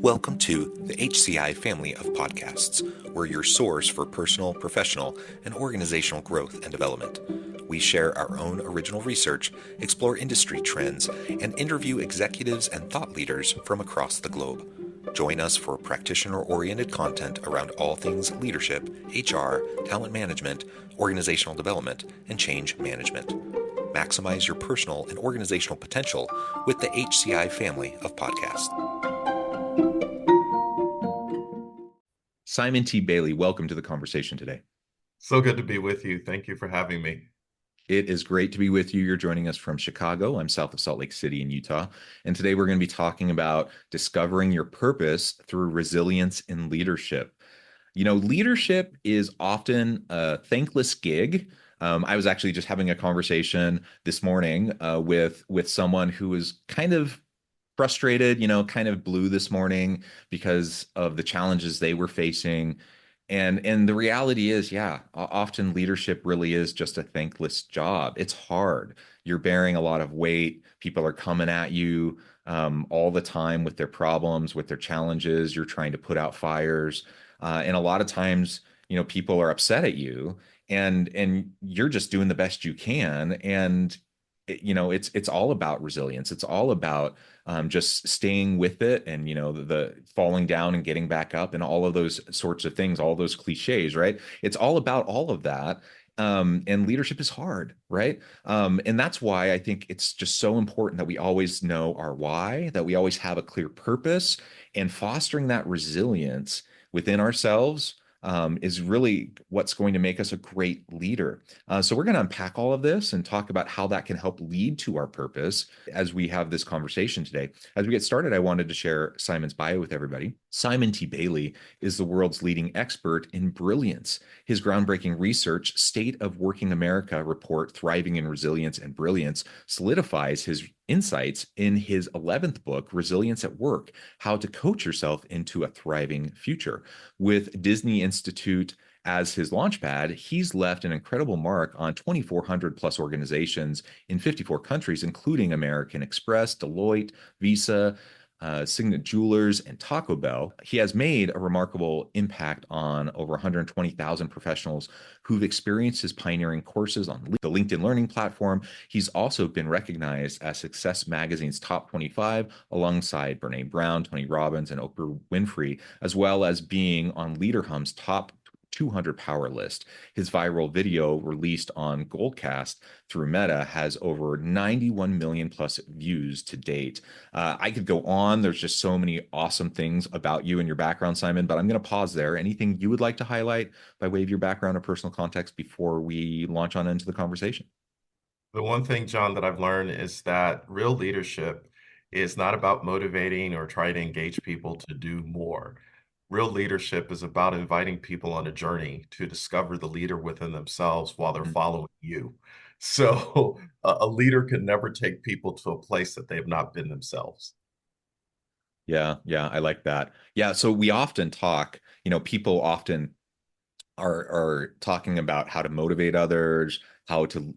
Welcome to the HCI family of podcasts. We're your source for personal, professional, and organizational growth and development. We share our own original research, explore industry trends, and interview executives and thought leaders from across the globe. Join us for practitioner-oriented content around all things leadership, HR, talent management, organizational development, and change management. Maximize your personal and organizational potential with the HCI family of podcasts. Simon T. Bailey, welcome to the conversation today. So good to be with you. Thank you for having me. It is great to be with you. You're joining us from Chicago. I'm south of Salt Lake City in Utah. And today we're going to be talking about discovering your purpose through resilience in leadership. You know, leadership is often a thankless gig. I was actually just having a conversation this morning with someone who was kind of frustrated, kind of blue this morning because of the challenges they were facing. And the reality is, yeah, often leadership really is just a thankless job. It's hard. You're bearing a lot of weight. People are coming at you all the time with their problems, with their challenges. You're trying to put out fires. And a lot of times, people are upset at you and you're just doing the best you can. And it's all about resilience. It's all about just staying with it, and the falling down and getting back up, and all of those sorts of things, all those cliches, right? It's all about all of that. And leadership is hard, right? And that's why I think it's just so important that we always know our why, that we always have a clear purpose, and fostering that resilience within ourselves is really what's going to make us a great leader. So we're going to unpack all of this and talk about how that can help lead to our purpose as we have this conversation today. As we get started, I wanted to share Simon's bio with everybody. Simon T. Bailey is the world's leading expert in brilliance. His groundbreaking research, State of Working America report, Thriving in Resilience and Brilliance, solidifies his insights in his 11th book, Resilience at Work: How to Coach Yourself into a Thriving Future. With Disney Institute as his launchpad, he's left an incredible mark on 2,400 plus organizations in 54 countries, including American Express, Deloitte, Visa, Signet Jewelers, and Taco Bell. He has made a remarkable impact on over 120,000 professionals who've experienced his pioneering courses on the LinkedIn Learning platform. He's also been recognized as Success Magazine's top 25 alongside Brene Brown, Tony Robbins, and Oprah Winfrey, as well as being on LeaderHum's top 200 power list. His viral video released on Goldcast through Meta has over 91 million plus views to date. I could go on. There's just so many awesome things about you and your background, Simon, but I'm going to pause there. Anything you would like to highlight by way of your background or personal context before we launch on into the conversation? The one thing, John, that I've learned is that real leadership is not about motivating or trying to engage people to do more. Real leadership is about inviting people on a journey to discover the leader within themselves while they're following you. So a leader can never take people to a place that they have not been themselves. Yeah, I like that. Yeah, so we often talk, people often are talking about how to motivate others, how to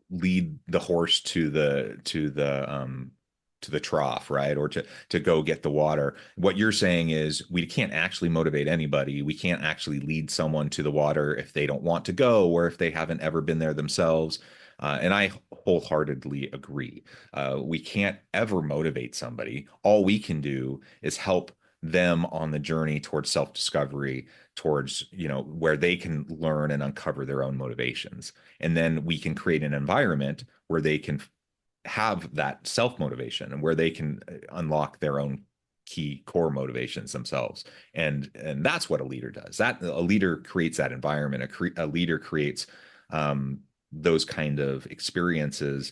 lead the horse to the trough, right? Or to go get the water. What you're saying is we can't actually motivate anybody. We can't actually lead someone to the water if they don't want to go or if they haven't ever been there themselves. And I wholeheartedly agree. We can't ever motivate somebody. All we can do is help them on the journey towards self-discovery, towards where they can learn and uncover their own motivations. And then we can create an environment where they can have that self-motivation and where they can unlock their own key core motivations themselves. And that's what a leader does. That a leader creates that environment. A leader creates those kind of experiences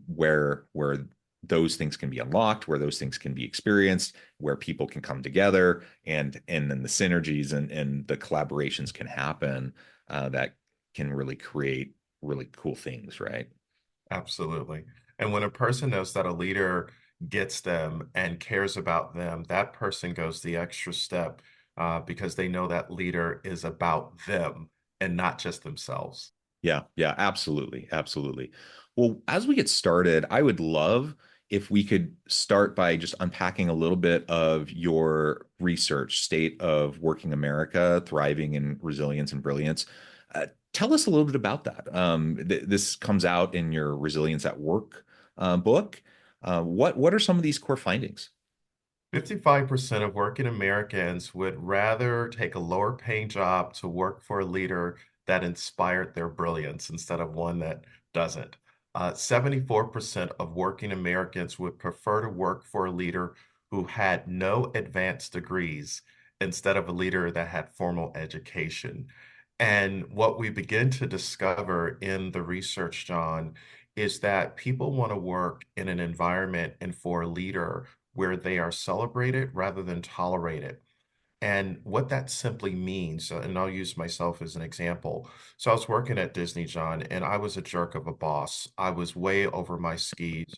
where those things can be unlocked, where those things can be experienced, where people can come together, and then the synergies and the collaborations can happen that can really create really cool things, right? Absolutely. And when a person knows that a leader gets them and cares about them, that person goes the extra step because they know that leader is about them and not just themselves. Yeah, absolutely. Well, as we get started, I would love if we could start by just unpacking a little bit of your research, State of Working America, Thriving in Resilience and Brilliance. Tell us a little bit about that. This comes out in your Resilience at Work book. What are some of these core findings? 55% of working Americans would rather take a lower paying job to work for a leader that inspired their brilliance instead of one that doesn't. 74% of working Americans would prefer to work for a leader who had no advanced degrees instead of a leader that had formal education. And what we begin to discover in the research, John, is that people want to work in an environment and for a leader where they are celebrated rather than tolerated. And what that simply means, and I'll use myself as an example. So I was working at Disney, John, and I was a jerk of a boss. I was way over my skis.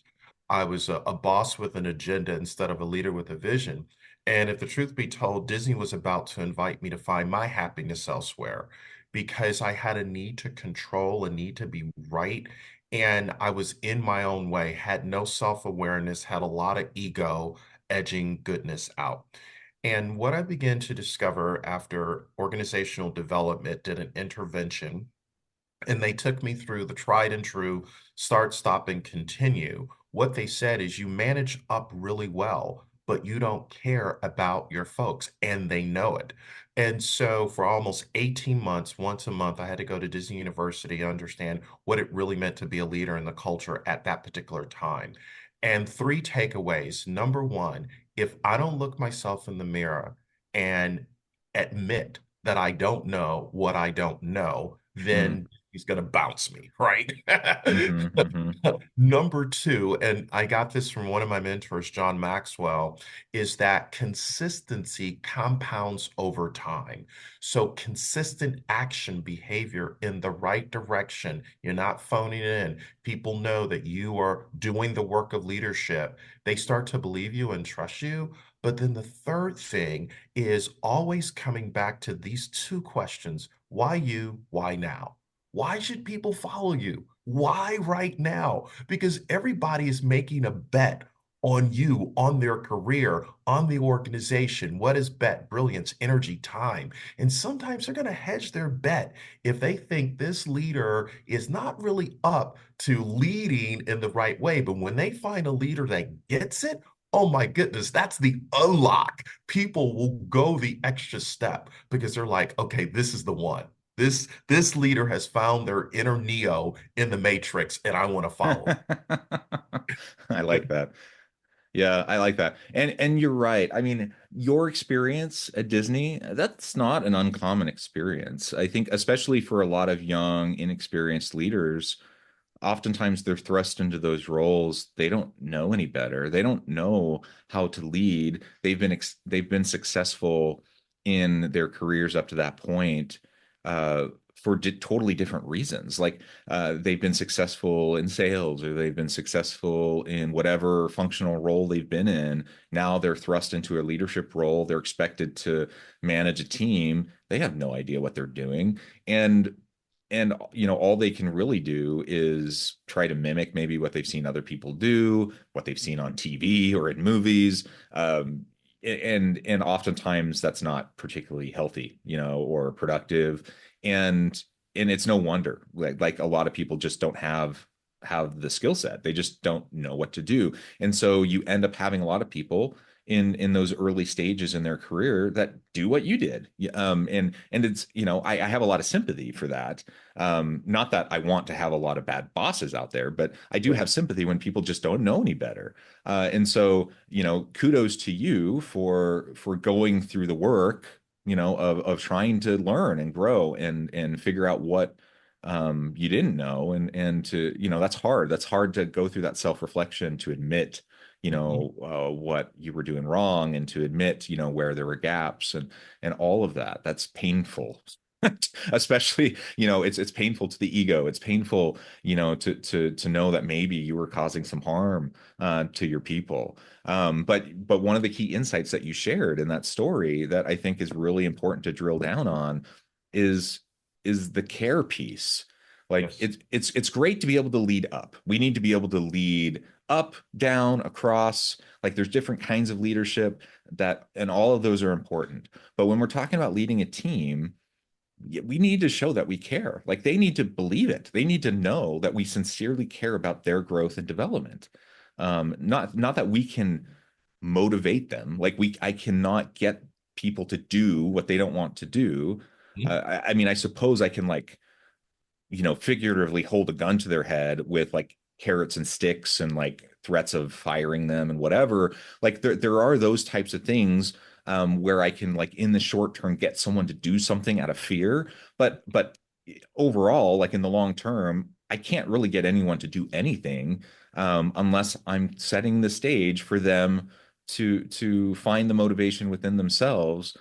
I was a boss with an agenda instead of a leader with a vision. And if the truth be told, Disney was about to invite me to find my happiness elsewhere because I had a need to control, a need to be right. And I was in my own way, had no self-awareness, had a lot of ego edging goodness out. And what I began to discover after organizational development did an intervention, and they took me through the tried and true start, stop, and continue. What they said is you manage up really well, but you don't care about your folks, and they know it. And so for almost 18 months, once a month, I had to go to Disney University to understand what it really meant to be a leader in the culture at that particular time. And three takeaways. Number one, if I don't look myself in the mirror and admit that I don't know what I don't know, Hmm. then he's going to bounce me, right? Hmm. Hmm. Number two, and I got this from one of my mentors, John Maxwell, is that consistency compounds over time. So consistent action behavior in the right direction. You're not phoning it in. People know that you are doing the work of leadership. They start to believe you and trust you. But then the third thing is always coming back to these two questions. Why you? Why now? Why should people follow you? Why right now? Because everybody is making a bet on you, on their career, on the organization. What is bet? Brilliance, energy, time. And sometimes they're going to hedge their bet if they think this leader is not really up to leading in the right way. But when they find a leader that gets it, oh my goodness, that's the unlock. People will go the extra step because they're like, okay, this is the one. This leader has found their inner Neo in the Matrix, and I want to follow I like it. that. Yeah, I like that. And you're right. I mean, your experience at Disney, that's not an uncommon experience. I think especially for a lot of young, inexperienced leaders, oftentimes they're thrust into those roles. They don't know any better. They don't know how to lead. They've been successful in their careers up to that point for totally different reasons. Like they've been successful in sales or they've been successful in whatever functional role they've been in. Now they're thrust into a leadership role. They're expected to manage a team. They have no idea what they're doing. And all they can really do is try to mimic maybe what they've seen other people do, what they've seen on TV or in movies. And oftentimes that's not particularly healthy, or productive. And and it's no wonder. Like a lot of people just don't have the skill set. They just don't know what to do. And so you end up having a lot of people in those early stages in their career that do what you did. And it's, I have a lot of sympathy for that. Not that I want to have a lot of bad bosses out there, but I do have sympathy when people just don't know any better. And so, kudos to you for going through the work, of trying to learn and grow and figure out what you didn't know, and to, that's hard. That's hard to go through that self-reflection, to admit, what you were doing wrong, and to admit, where there were gaps, and all of that. That's painful. Especially, it's painful to the ego. It's painful, to know that maybe you were causing some harm to your people. But one of the key insights that you shared in that story that I think is really important to drill down on is is the care piece. Like Yes. it's great to be able to lead up. We need to be able to lead up, down, across. Like there's different kinds of leadership that, and all of those are important. But when we're talking about leading a team, we need to show that we care. Like they need to believe it. They need to know that we sincerely care about their growth and development. Not that we can motivate them. Like I cannot get people to do what they don't want to do. Mhm. I mean, I suppose I can like figuratively hold a gun to their head with like carrots and sticks and like threats of firing them and whatever. Like there are those types of things where I can like in the short term get someone to do something out of fear, but overall, like in the long term, I can't really get anyone to do anything unless I'm setting the stage for them to find the motivation within themselves.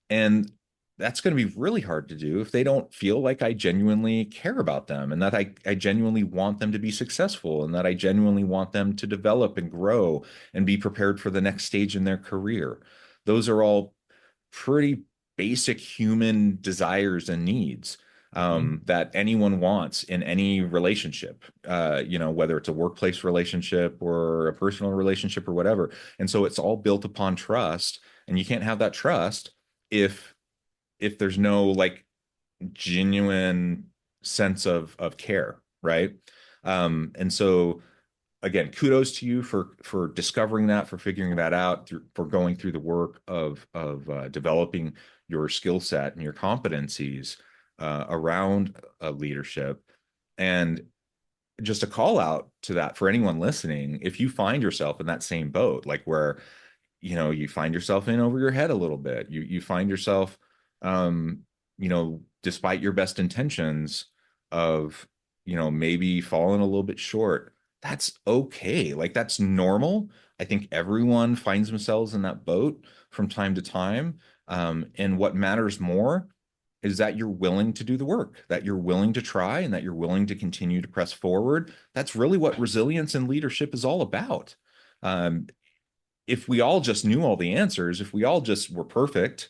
And that's going to be really hard to do if they don't feel like I genuinely care about them and that I genuinely want them to be successful and that I genuinely want them to develop and grow and be prepared for the next stage in their career. Those are all pretty basic human desires and needs Mhm. that anyone wants in any relationship, whether it's a workplace relationship or a personal relationship or whatever. And so it's all built upon trust, and you can't have that trust if there's no like genuine sense of care, right? And so again, kudos to you for discovering that, for figuring that out, for going through the work of developing your skill set and your competencies around leadership. And just a call out to that for anyone listening, if you find yourself in that same boat, like where you find yourself in over your head a little bit. You find yourself, despite your best intentions of, maybe falling a little bit short. That's okay. Like that's normal. I think everyone finds themselves in that boat from time to time. And what matters more is that you're willing to do the work, that you're willing to try, and that you're willing to continue to press forward. That's really what resilience and leadership is all about. Um, if we all just knew all the answers, if we all just were perfect,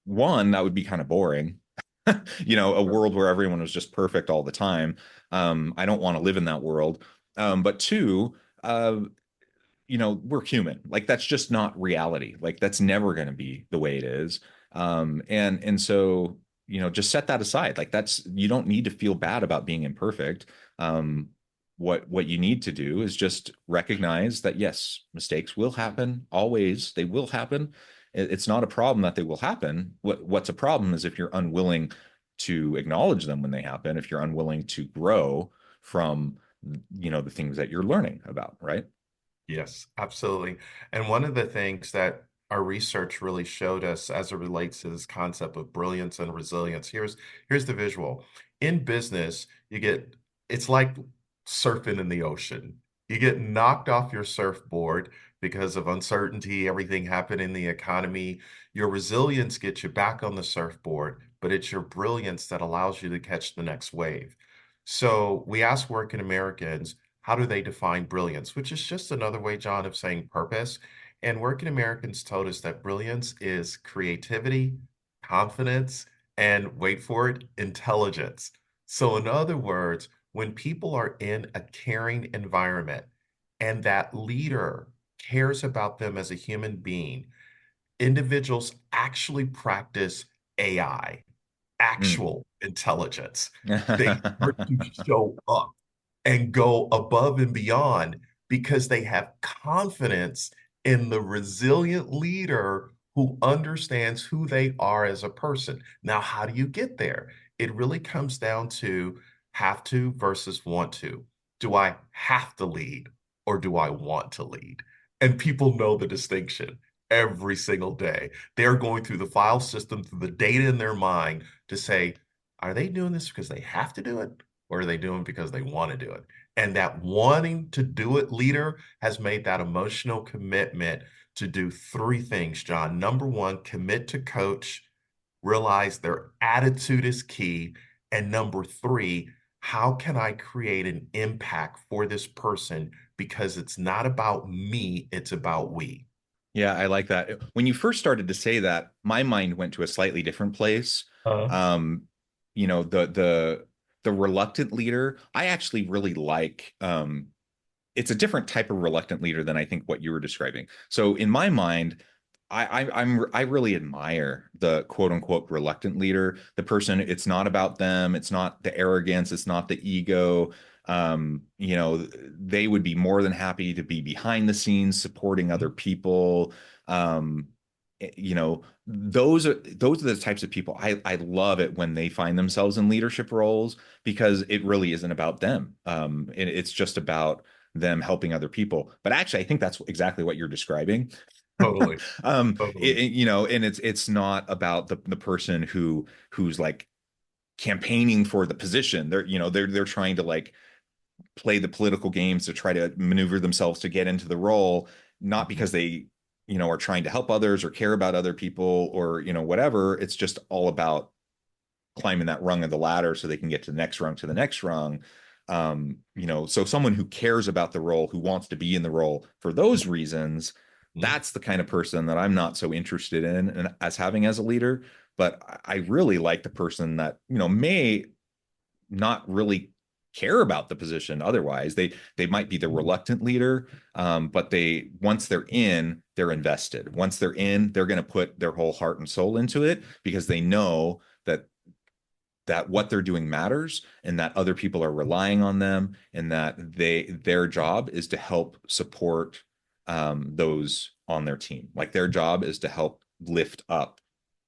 one, that would be kind of boring. A world where everyone was just perfect all the time. I don't want to live in that world. But two, we're human. Like that's just not reality. Like that's never going to be the way it is. And so, just set that aside. Like that's you don't need to feel bad about being imperfect. Um, what you need to do is just recognize that yes, mistakes will happen. Always, they will happen. It's not a problem that they will happen. What's a problem is if you're unwilling to acknowledge them when they happen, if you're unwilling to grow from the things that you're learning about, right? Yes, absolutely. And one of the things that our research really showed us as it relates to this concept of brilliance and resilience, here's the visual. In business, it's like surfing in the ocean. You get knocked off your surfboard because of uncertainty, everything happened in the economy. Your resilience gets you back on the surfboard, but it's your brilliance that allows you to catch the next wave. So we ask working Americans, how do they define brilliance? Which is just another way, John, of saying purpose. And working Americans told us that brilliance is creativity, confidence, and wait for it, intelligence. So, in other words, when people are in a caring environment and that leader cares about them as a human being, individuals actually practice AI, Mm. actual intelligence. They start to show up and go above and beyond because they have confidence in the resilient leader who understands who they are as a person. Now, how do you get there? It really comes down to have to versus want to. Do I have to lead or do I want to lead? And people know the distinction every single day. They're going through the file system, through the data in their mind to say, are they doing this because they have to do it? Or are they doing it because they want to do it? And that wanting to do it leader has made that emotional commitment to do three things, John. Number one, commit to coach, realize their attitude is key. And number three, how can I create an impact for this person? Because it's not about me, it's about we. Yeah, I like that. When you first started to say that, my mind went to a slightly different place. Uh, Um, the the reluctant leader, I actually really like. It's a different type of reluctant leader than I think what you were describing. So in my mind, I really admire the quote unquote reluctant leader, the person. It's not about them. It's not the arrogance. It's not the ego. They would be more than happy to be behind the scenes supporting other people. Um, those are the types of people I love it when they find themselves in leadership roles because it really isn't about them. It's just about them helping other people. But actually, I think that's exactly what you're describing. Totally, totally. And it's not about the person who's like campaigning for the position. They're trying to like play the political games to try to maneuver themselves to get into the role, not Mhm. because they are trying to help others or care about other people or whatever. It's just all about climbing that rung of the ladder so they can get to the next rung to the next rung. So someone who cares about the role, who wants to be in the role for those reasons, Mhm. that's the kind of person that I'm not so interested in and as having as a leader. But I really like the person that may not really care about the position otherwise. They might be the reluctant leader, but they once they're in, they're invested. Once they're in, they're going to put their whole heart and soul into it because they know that what they're doing matters and that other people are relying on them and that their job is to help support those on their team. Like their job is to help lift up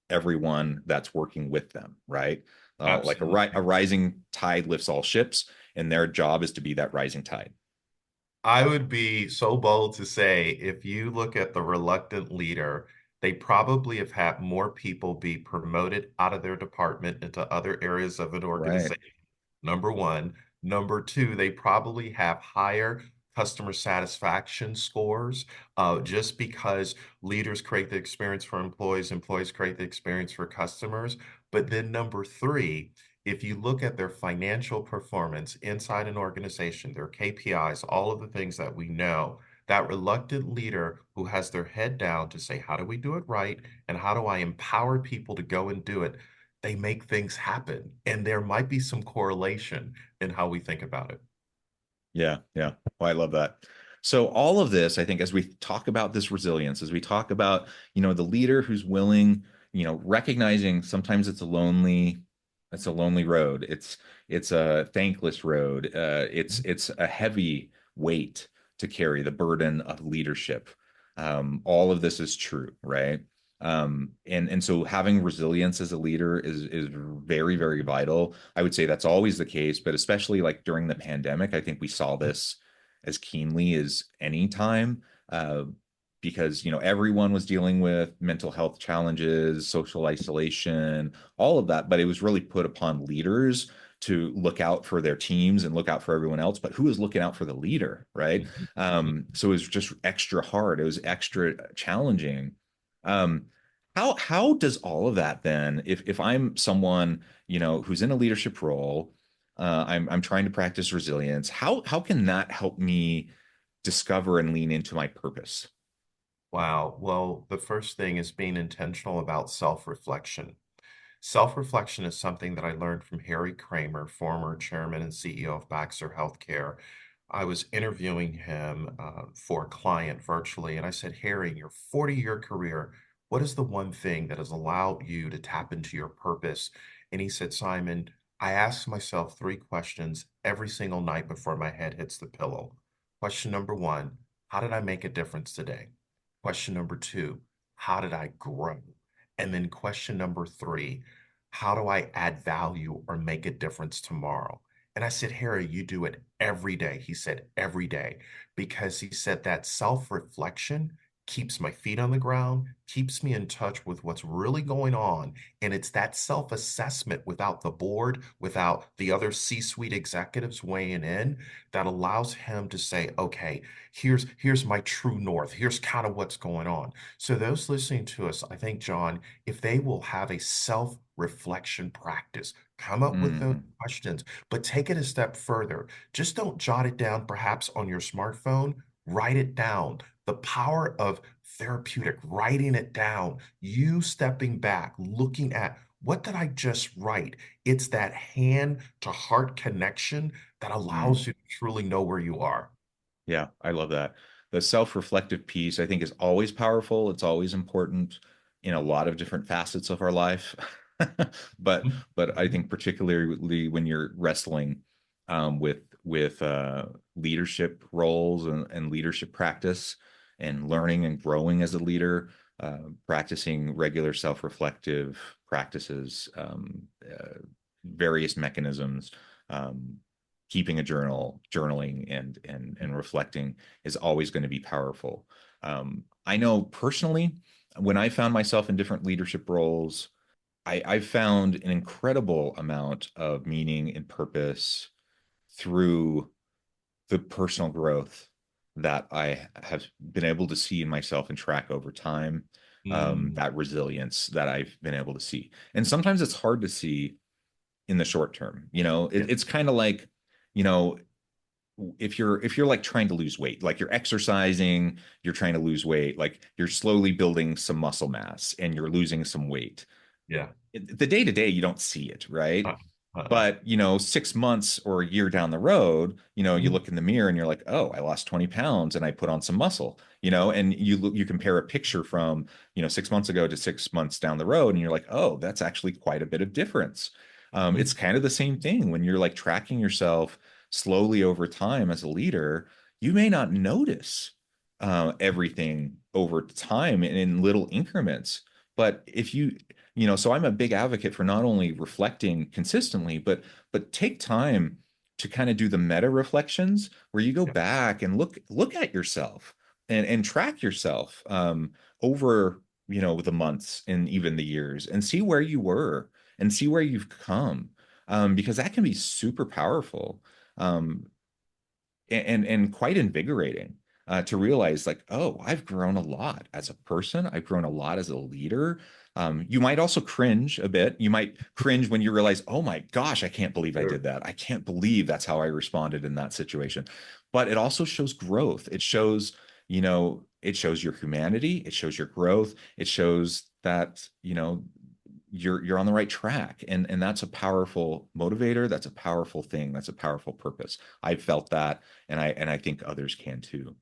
everyone that's working with them, right? Like a Absolutely. rising tide lifts all ships, and their job is to be that rising tide. I would be so bold to say if you look at the reluctant leader, they probably have had more people be promoted out of their department into other areas of an Right. organization. Number one. Number two, they probably have higher customer satisfaction scores just because leaders create the experience for employees, employees create the experience for customers. But then number three, if you look at their financial performance inside an organization, their KPIs, all of the things that we know, that reluctant leader who has their head down to say, how do we do it right? And how do I empower people to go and do it? They make things happen. And there might be some correlation in how we think about it. Yeah, yeah. Well, I love that. So all of this, I think, as we talk about this resilience, as we talk about, the leader who's willing, recognizing sometimes it's a lonely road. It's a thankless road. It's a heavy weight to carry the burden of leadership. All of this is true, right? And so having resilience as a leader is very, very vital. I would say that's always the case, but especially like during the pandemic, I think we saw this as keenly as any time. Because everyone was dealing with mental health challenges, social isolation, all of that, but it was really put upon leaders to look out for their teams and look out for everyone else. But who was looking out for the leader, right? So it was just extra hard. It was extra challenging. Um, how does all of that then, if I'm someone, who's in a leadership role, I'm trying to practice resilience, how can that help me discover and lean into my purpose? Wow. Well, the first thing is being intentional about self-reflection. Self-reflection is something that I learned from Harry Kramer, former chairman and CEO of Baxter Healthcare. I was interviewing him for a client virtually, and I said, Harry, in your 40-year career, what is the one thing that has allowed you to tap into your purpose? And he said, Simon, I ask myself three questions every single night before my head hits the pillow. Question number one, how did I make a difference today? Question number two, how did I grow? And then question number three, how do I add value or make a difference tomorrow? And I said, Harry, you do it every day. He said, every day, because he said that self reflection keeps my feet on the ground, keeps me in touch with what's really going on. And it's that self assessment without the board, without the other C suite executives weighing in, that allows him to say, okay, here's my true north. Here's kind of what's going on. So those listening to us, I think, John, if they will have a self-reflection practice, come up with those Mhm. questions, but take it a step further. Just don't jot it down perhaps on your smartphone. Write it down. The power of therapeutic, writing it down, you stepping back, looking at what did I just write? It's that hand to heart connection that Mm. allows you to truly know where you are. Yeah, I love that. The self-reflective piece, I think, is always powerful. It's always important in a lot of different facets of our life. But Mhm. but I think particularly when you're wrestling with leadership roles and leadership practice and learning and growing as a leader, practicing regular self-reflective practices, various mechanisms, um, keeping a journal, journaling and reflecting is always going to be powerful. I know personally, when I found myself in different leadership roles, I've found an incredible amount of meaning and purpose through the personal growth that I have been able to see in myself and track over time. Mm, That resilience that I've been able to see. And sometimes it's hard to see in the short term. yeah, It's kind of like, you know, if you're like trying to lose weight, like you're exercising, you're trying to lose weight, like you're slowly building some muscle mass and you're losing some weight. yeah. The day to day, you don't see it, right? Uh, uh, But 6 months or a year down the road, you mhm, look in the mirror and you're like, oh, I lost 20 pounds and I put on some muscle, and you compare a picture from 6 months ago to 6 months down the road, and you're like, oh, that's actually quite a bit of difference. It's mhm, kind of the same thing when you're like tracking yourself slowly over time as a leader. You may not notice everything over time and in little increments, but if so I'm a big advocate for not only reflecting consistently, but take time to kind of do the meta reflections where you go yeah, back and look at yourself and track yourself over the months and even the years and see where you were and see where you've come, because that can be super powerful. Um, and quite invigorating to realize like, oh, I've grown a lot as a person. I've grown a lot as a leader. You might also cringe a bit. You might cringe when you realize, oh my gosh, I can't believe I sure. did that. I can't believe that's how I responded in that situation. But it also shows growth. It shows your humanity. It shows your growth. It shows that, you're on the right track. And that's a powerful motivator. That's a powerful thing. That's a powerful purpose. I've felt that, and I think others can too.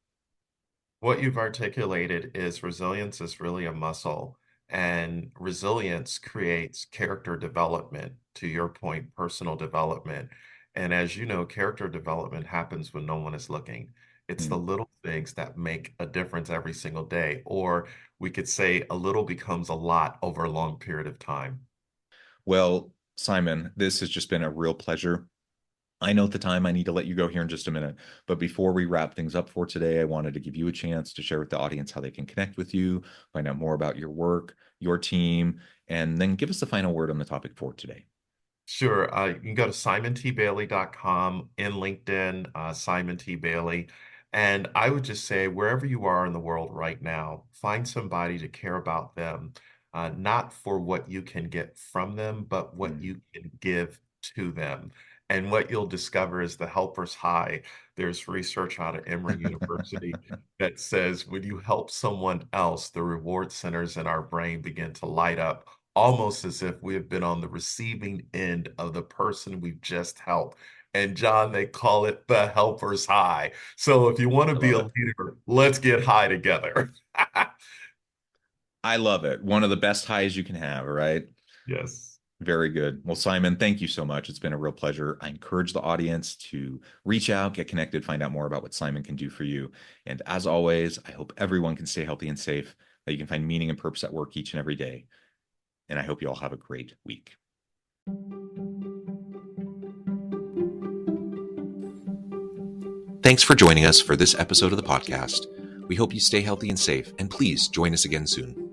What you've articulated is resilience is really a muscle, and resilience creates character development, to your point, personal development. And as you know, character development happens when no one is looking. It's the Hmm. little things that make a difference every single day, or we could say a little becomes a lot over a long period of time. Well, Simon, this has just been a real pleasure. I know at the time I need to let you go here in just a minute, but before we wrap things up for today, I wanted to give you a chance to share with the audience how they can connect with you, find out more about your work, your team, and then give us the final word on the topic for today. Sure. You can go to simontbailey.com in LinkedIn, Simon T. Bailey. And I would just say, wherever you are in the world right now, find somebody to care about them, not for what you can get from them, but what Hmm. you can give to them. And what you'll discover is the helper's high. There's research out of Emory University that says when you help someone else, the reward centers in our brain begin to light up almost as if we have been on the receiving end of the person we've just helped. And John, they call it the helper's high. So if you want to I be love a it. leader, let's get high together. I love it. One of the best highs you can have, right? Yes. Very good. Well, Simon, thank you so much. It's been a real pleasure. I encourage the audience to reach out, get connected, find out more about what Simon can do for you. And as always, I hope everyone can stay healthy and safe, that you can find meaning and purpose at work each and every day. And I hope you all have a great week. Thanks for joining us for this episode of the podcast. We hope you stay healthy and safe, and please join us again soon.